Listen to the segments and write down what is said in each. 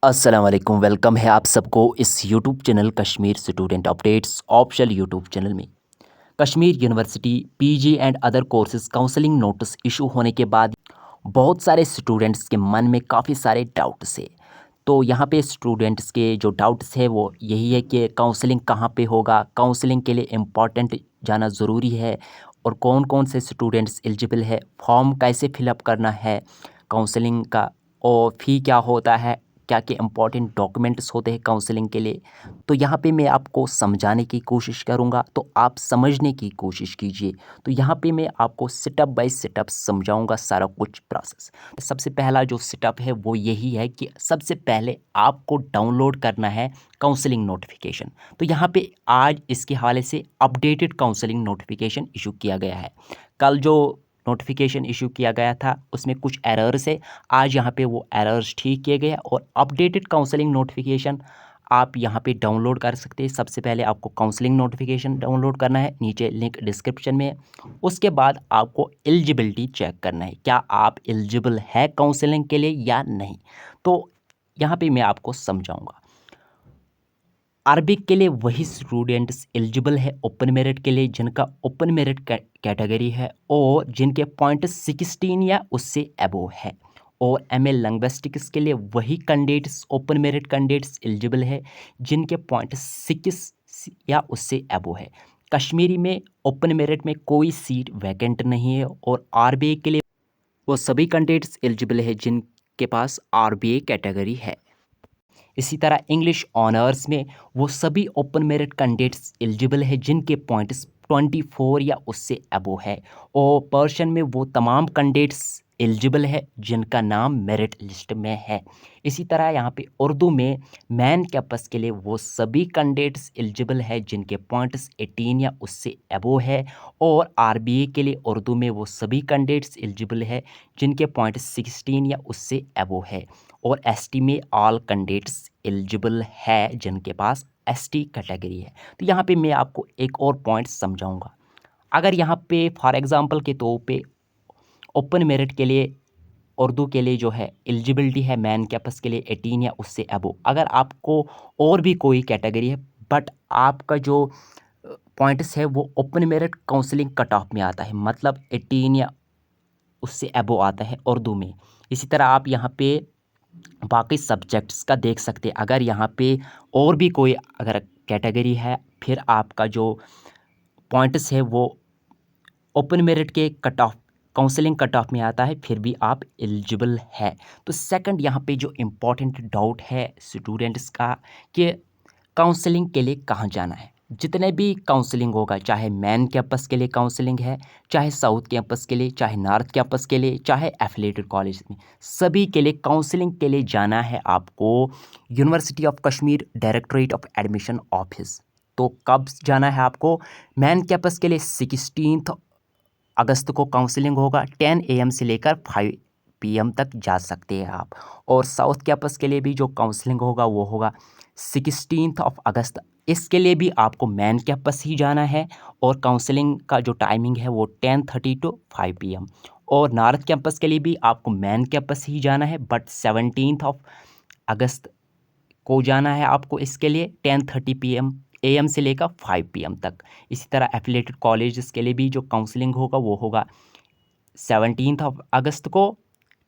अस्सलाम वालेकुम। वेलकम है आप सबको इस YouTube channel Kashmir student updates official YouTube channel में। Kashmir university PG and other courses counselling notice issue होने के बाद बहुत सारे स्टूडेंट्स के मन में काफ़ी सारे डाउट्स है। तो यहाँ पे स्टूडेंट्स के जो डाउट्स है वो यही है कि काउंसलिंग कहाँ पे होगा, काउंसलिंग के लिए इम्पॉर्टेंट जाना ज़रूरी है और कौन कौन से स्टूडेंट्स एलिजिबल है, फॉर्म कैसे फिलअप करना है काउंसलिंग का, और फ़ी क्या होता है, क्या क्या इंपॉर्टेंट डॉक्यूमेंट्स होते हैं काउंसलिंग के लिए। तो यहाँ पे मैं आपको समझाने की कोशिश करूँगा, तो आप समझने की कोशिश कीजिए। तो यहाँ पे मैं आपको स्टेप बाय स्टेप समझाऊँगा सारा कुछ प्रोसेस। सबसे पहला जो स्टेप है वो यही है कि सबसे पहले आपको डाउनलोड करना है काउंसलिंग नोटिफिकेशन। तो यहाँ पे आज इसके हवाले से अपडेटेड काउंसलिंग नोटिफिकेशन इशू किया गया है। कल जो नोटिफिकेशन इशू किया गया था उसमें कुछ एरर्स है, आज यहाँ पे वो एरर्स ठीक किए गए और अपडेटेड काउंसलिंग नोटिफिकेशन आप यहाँ पे डाउनलोड कर सकते हैं। सबसे पहले आपको काउंसलिंग नोटिफिकेशन डाउनलोड करना है, नीचे लिंक डिस्क्रिप्शन में है। उसके बाद आपको एलिजिबिलिटी चेक करना है, क्या आप एलिजिबल है काउंसलिंग के लिए या नहीं। तो यहाँ पे मैं आपको समझाऊंगा। अरबिक के लिए वही स्टूडेंट्स एलिजिबल है ओपन मेरिट के लिए जिनका ओपन मेरिट कैटेगरी है और जिनके पॉइंट 16 या उससे अबोव है। और एमए लिंग्विस्टिक्स के लिए वही candidates open merit candidates eligible है जिनके पॉइंट 6 या उससे अबोव है। कश्मीरी में ओपन मेरिट में कोई सीट वैकेंट नहीं है और आरबीए के लिए वो सभी कैंडिडेट्स एलिजिबल है जिनके पास आरबीए कैटेगरी है। इसी तरह इंग्लिश ऑनर्स में वो सभी ओपन मेरिट कैंडिडेट्स एलिजिबल है जिनके पॉइंट्स 24 या उससे अबो है। और पर्शियन में वो तमाम कैंडिडेट्स एलिजिबल है जिनका नाम मेरिट लिस्ट में है। इसी तरह यहाँ पे उर्दू में मैन कैंपस के लिए वो सभी कैंडिडेट्स एलिजिबल है जिनके पॉइंट्स 18 या उससे अबो है। और आरबीए के लिए उर्दू में वो सभी कैंडिडेट्स एलिजिबल है जिनके पॉइंट 16 या उससे अबो है। और एसटी में ऑल कैंडिडेट्स एलिजिबल है जिनके पास एसटी कैटेगरी है। तो यहाँ पे मैं आपको एक और पॉइंट समझाऊंगा। अगर यहाँ पे फॉर एग्जांपल के तौर पे ओपन मेरिट के लिए उर्दू के लिए जो है एलिजिबिलिटी है मैन कैंपस के लिए 18 या उससे अबो, अगर आपको और भी कोई कैटेगरी है बट आपका जो पॉइंट्स है वो open merit counselling cut off में आता है, मतलब 18 या उससे अबो आता है उर्दू में। इसी तरह आप यहाँ पे बाकी सब्जेक्ट्स का देख सकते हैं। अगर यहाँ पे और भी कोई अगर कैटेगरी है फिर आपका जो पॉइंट्स है वो ओपन मेरिट के cut off counselling cut off में आता है फिर भी आप एलिजिबल है। तो सेकंड यहाँ पे जो इम्पोर्टेंट डाउट है स्टूडेंट्स का कि काउंसलिंग के लिए कहाँ जाना है। जितने भी काउंसलिंग होगा, चाहे मेन कैंपस के लिए काउंसलिंग है, चाहे साउथ कैंपस के लिए, चाहे नॉर्थ कैंपस के लिए, चाहे एफिलिएटेड कॉलेज में, सभी के लिए काउंसलिंग के लिए जाना है आपको university of Kashmir directorate of admission office. तो कब जाना है आपको? मेन कैंपस के लिए 16 अगस्त को काउंसलिंग होगा, 10 AM से लेकर 5 PM तक जा सकते हैं आप। और साउथ कैंपस के लिए भी जो काउंसलिंग होगा वो होगा 16 अगस्त। इसके लिए भी आपको मेन कैंपस ही जाना है और काउंसलिंग का जो टाइमिंग है वो 10:30 to 5 PM। और नॉर्थ कैंपस के लिए भी आपको मेन कैंपस ही जाना है बट 17 अगस्त को जाना है आपको इसके लिए 10:30 PM AM से लेकर 5 PM तक। इसी तरह एफिलिएटेड कॉलेजेस के लिए भी जो काउंसलिंग होगा वो होगा 17 अगस्त को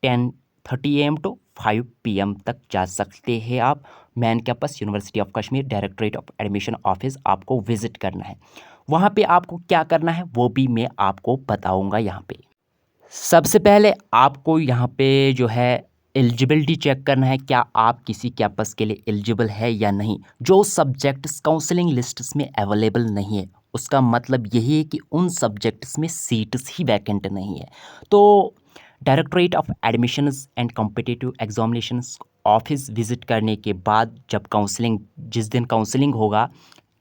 10:30 AM to 5 PM तक जा सकते हैं आप। Main campus university of Kashmir directorate of admission office आपको विजिट करना है। वहाँ पे आपको क्या करना है वो भी मैं आपको बताऊँगा। यहाँ पे सबसे पहले आपको यहाँ पे जो है एलिजिबिलिटी चेक करना है, क्या आप किसी कैंपस के लिए एलिजिबल है या नहीं। जो सब्जेक्ट्स काउंसलिंग लिस्ट्स में अवेलेबल नहीं है उसका मतलब यही है कि उन सब्जेक्ट्स में सीट्स ही वैकेंट नहीं है। तो directorate of admissions and competitive examinations office visit करने के बाद जब काउंसलिंग, जिस दिन काउंसलिंग होगा,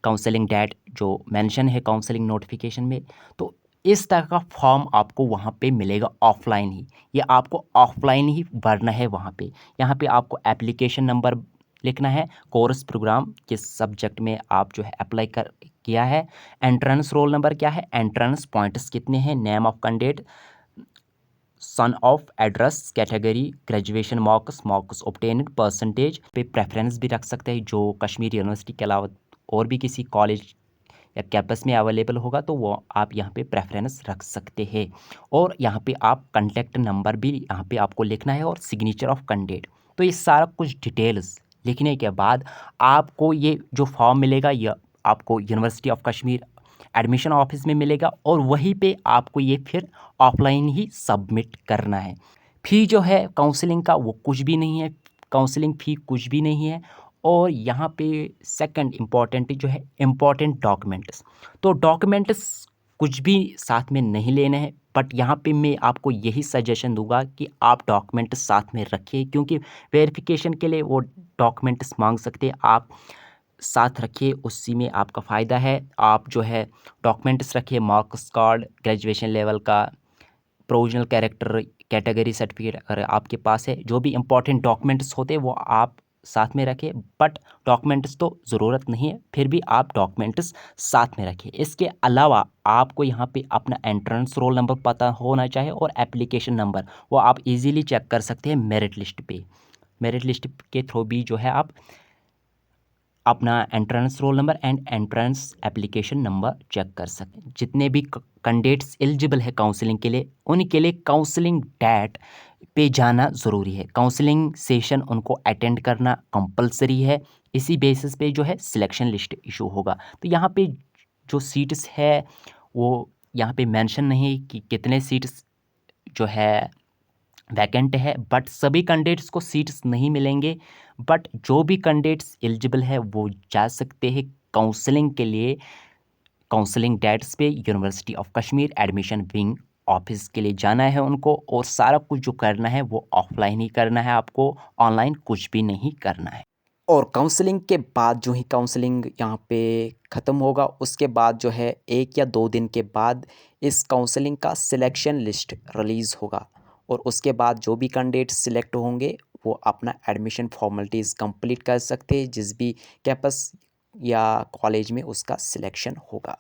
काउंसलिंग डेट जो मेंशन है काउंसलिंग नोटिफिकेशन में, तो इस तरह का फॉर्म आपको वहाँ पे मिलेगा ऑफलाइन ही। ये आपको ऑफलाइन ही भरना है वहाँ पे। यहाँ पे आपको एप्लीकेशन नंबर लिखना है, कोर्स प्रोग्राम किस सब्जेक्ट में आप जो है अप्लाई कर किया है, एंट्रेंस रोल नंबर क्या है, एंट्रेंस पॉइंट्स कितने हैं, name of candidate, son of address, category, graduation marks, marks obtained, percentage पे प्रेफरेंस भी रख सकते हैं। जो कश्मीर यूनिवर्सिटी के अलावा और भी किसी कॉलेज या कैंपस में अवेलेबल होगा तो वो आप यहाँ पे प्रेफरेंस रख सकते हैं। और यहाँ पे आप कॉन्टैक्ट नंबर भी यहाँ पे आपको लिखना है और सिग्नेचर ऑफ कैंडिडेट। तो ये सारा कुछ डिटेल्स लिखने के बाद आपको ये जो फॉर्म मिलेगा यह आपको university of Kashmir admission office में मिलेगा और वहीं पे आपको ये फिर ऑफलाइन ही सबमिट करना है। फ़ी जो है काउंसलिंग का वो कुछ भी नहीं है, काउंसलिंग फ़ी कुछ भी नहीं है। और यहाँ पे सेकंड इम्पॉर्टेंट जो है इम्पॉर्टेंट डॉक्यूमेंट्स, तो डॉक्यूमेंट्स कुछ भी साथ में नहीं लेने हैं, बट यहाँ पे मैं आपको यही सजेशन दूंगा कि आप डॉक्यूमेंट्स साथ में रखिए, क्योंकि वेरिफिकेशन के लिए वो डॉक्यूमेंट्स मांग सकते हैं। आप साथ रखिए, उसी में आपका फ़ायदा है। आप जो है डॉक्यूमेंट्स रखिए, मार्क्स कार्ड, ग्रेजुएशन लेवल का, प्रोविजनल कैरेक्टर, कैटेगरी सर्टिफिकेट अगर आपके पास है, जो भी इंपॉर्टेंट डॉक्यूमेंट्स होते हैं वो आप साथ में रखें। बट डॉक्यूमेंट्स तो ज़रूरत नहीं है, फिर भी आप डॉक्यूमेंट्स साथ में रखें। इसके अलावा आपको यहाँ पे अपना एंट्रेंस रोल नंबर पता होना चाहिए और एप्लीकेशन नंबर, वो आप इजीली चेक कर सकते हैं मेरिट लिस्ट पे। मेरिट लिस्ट के थ्रू भी जो है आप अपना entrance roll number and entrance application number check कर सकें। जितने भी कैंडिडेट्स एलिजिबल है काउंसलिंग के लिए, उनके लिए काउंसलिंग डेट पे जाना ज़रूरी है। काउंसलिंग सेशन उनको अटेंड करना कंपलसरी है। इसी बेसिस पे जो है सिलेक्शन लिस्ट इशू होगा। तो यहाँ पे जो सीट्स है वो यहाँ पे मेंशन नहीं कि कितने सीट्स जो है वैकेंट है, बट सभी कैंडिडेट्स को सीट्स नहीं मिलेंगे। बट जो भी कैंडिडेट्स एलिजिबल है वो जा सकते हैं काउंसलिंग के लिए। काउंसलिंग डेट्स पे university of Kashmir admission wing office के लिए जाना है उनको, और सारा कुछ जो करना है वो ऑफलाइन ही करना है, आपको ऑनलाइन कुछ भी नहीं करना है। और काउंसलिंग के बाद जो ही काउंसलिंग यहाँ पे ख़त्म होगा, उसके बाद जो है 1 या 2 दिन के बाद इस काउंसलिंग का सिलेक्शन लिस्ट रिलीज़ होगा। और उसके बाद जो भी कैंडिडेट सिलेक्ट होंगे वो अपना एडमिशन फॉर्मेलिटीज़ कंप्लीट कर सकते हैं, जिस भी कैंपस या कॉलेज में उसका सिलेक्शन होगा।